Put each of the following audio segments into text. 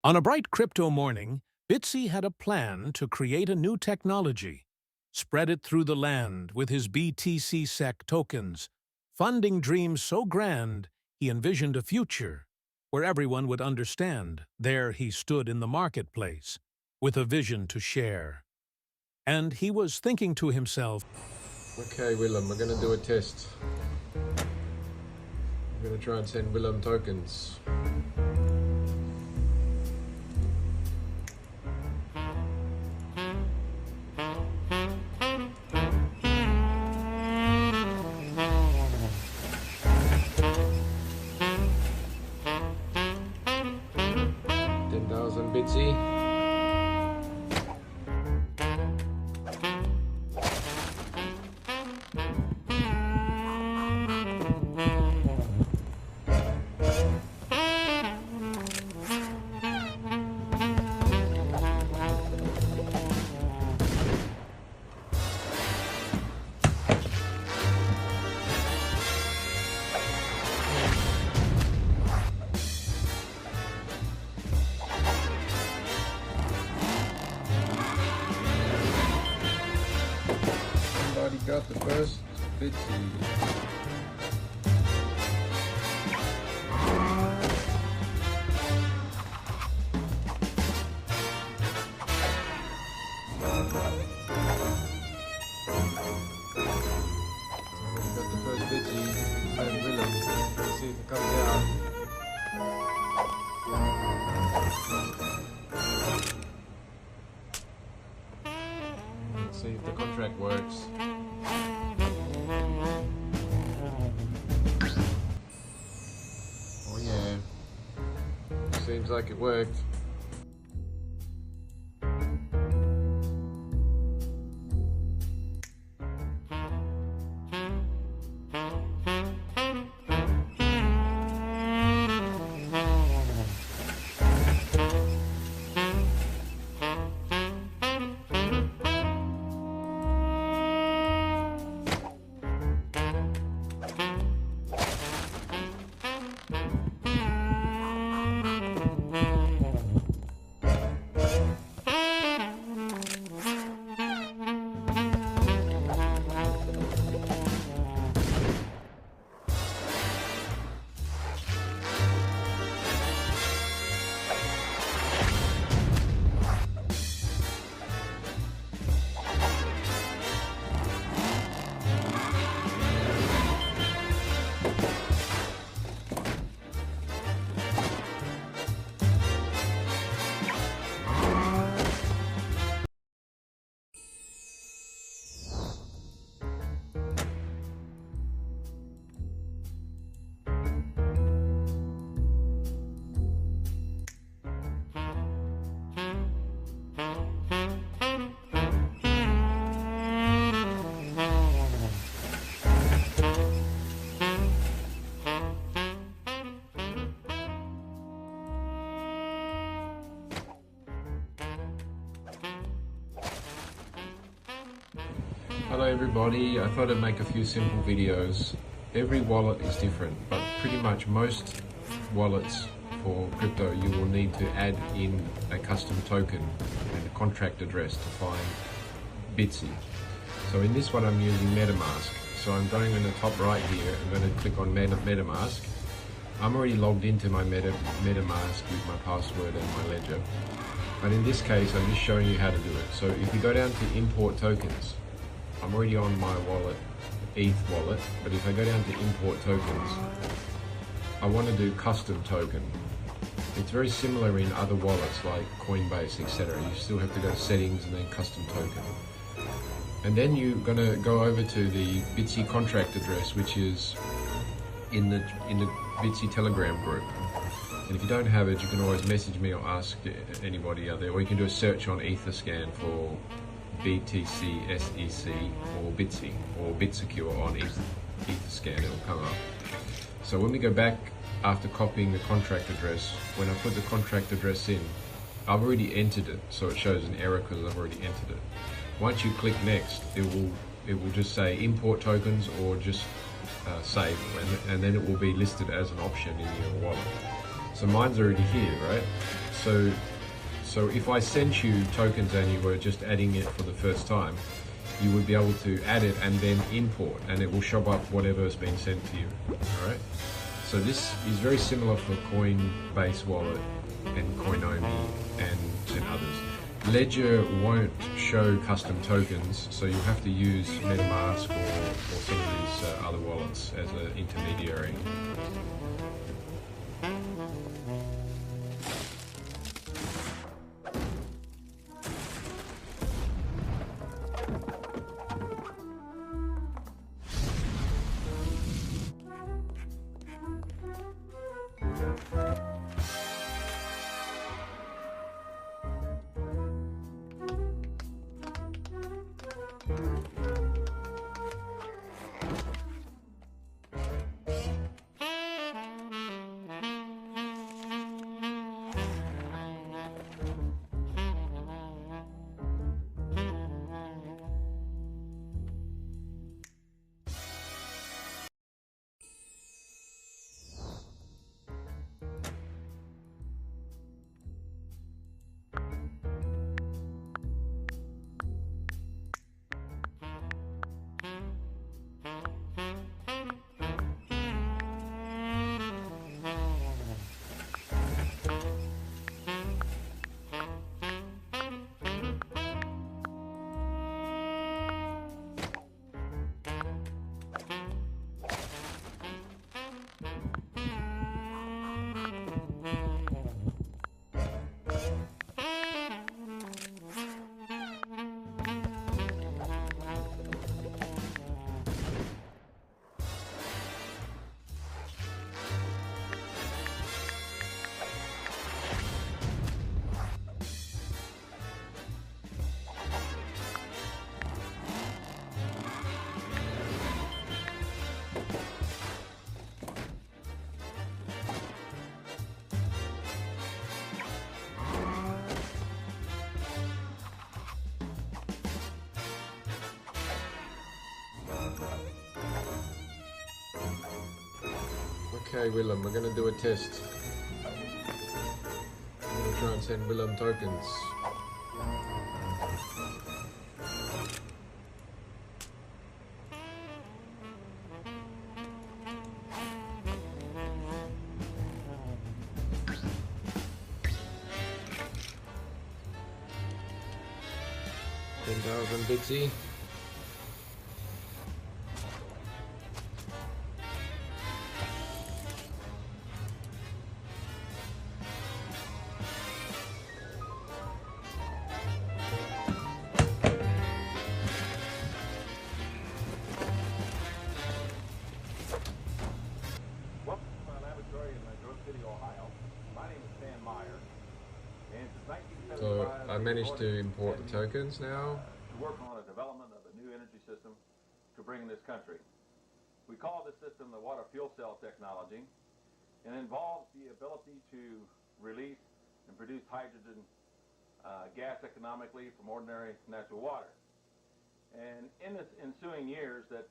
On a bright crypto morning, BTC had a plan to create a new technology, spread it through the land with his BTC SEC tokens, funding dreams so grand he envisioned a future where everyone would understand. There he stood in the marketplace, with a vision to share. And he was thinking to himself, Okay, Willem, we're going to do a test. I'm going to try and send Willem tokens. BTC. Got the first BTC. And Willem. Let's see if it comes out. Let's see if the contract works. Oh yeah, seems like it worked. Hello everybody, I thought I'd make a few simple videos. Every wallet is different, but pretty much most wallets for crypto you will need to add in a custom token and a contract address to find BTC. So in this one I'm using MetaMask. So I'm going in the top right here, I'm going to click on MetaMask. I'm already logged into my MetaMask with my password and my ledger. But in this case I'm just showing you how to do it. So if you go down to import tokens, I'm already on my wallet, ETH wallet, but if I go down to import tokens, I want to do custom token. It's very similar in other wallets like Coinbase, etc. You still have to go to settings and then custom token. And then you're going to go over to the BTC contract address, which is in the BTC Telegram group. And if you don't have it, you can always message me or ask anybody out there, or you can do a search on Etherscan for BTC SEC or BTC or BitSecure on Etherscan, it'll come up. So when we go back after copying the contract address, when I put the contract address in, I've already entered it, so it shows an error because I've already entered it. Once you click next, it will just say import tokens or just save, and then it will be listed as an option in your wallet. So mine's already here, right? So if I sent you tokens and you were just adding it for the first time, you would be able to add it and then import, and it will show up whatever has been sent to you. All right. So this is very similar for Coinbase Wallet and Coinomi and others. Ledger won't show custom tokens, so you have to use MetaMask or some of these other wallets as an intermediary. Okay, Willem, we're going to do a test. I'm going to try and send Willem tokens. BTC. So I managed to import the tokens now. To work on a development of a new energy system to bring in this country. We call this system the water fuel cell technology, and it involves the ability to release and produce hydrogen gas economically from ordinary natural water. And in this ensuing years that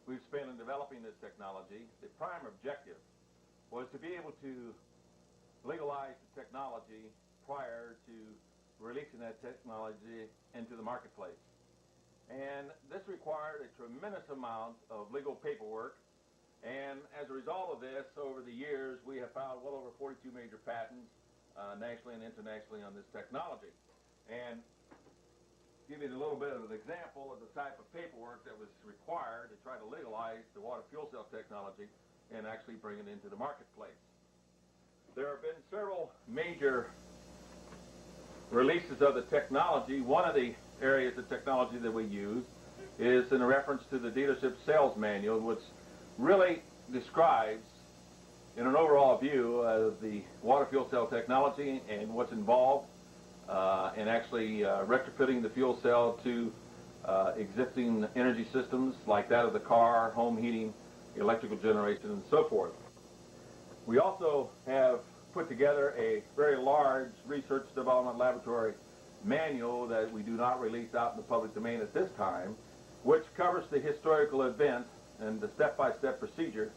we've spent in developing this technology, the prime objective was to be able to legalize the technology prior to releasing that technology into the marketplace. And this required a tremendous amount of legal paperwork, and as a result of this, over the years, we have filed well over 42 major patents nationally and internationally on this technology. And give you a little bit of an example of the type of paperwork that was required to try to legalize the water fuel cell technology and actually bring it into the marketplace. There have been several major releases of the technology. One of the areas of technology that we use is in reference to the dealership sales manual, which really describes in an overall view of the water fuel cell technology and what's involved in actually retrofitting the fuel cell to existing energy systems like that of the car, home heating, electrical generation, and so forth. We also have put together a very large research development laboratory manual that we do not release out in the public domain at this time, which covers the historical events and the step-by-step procedure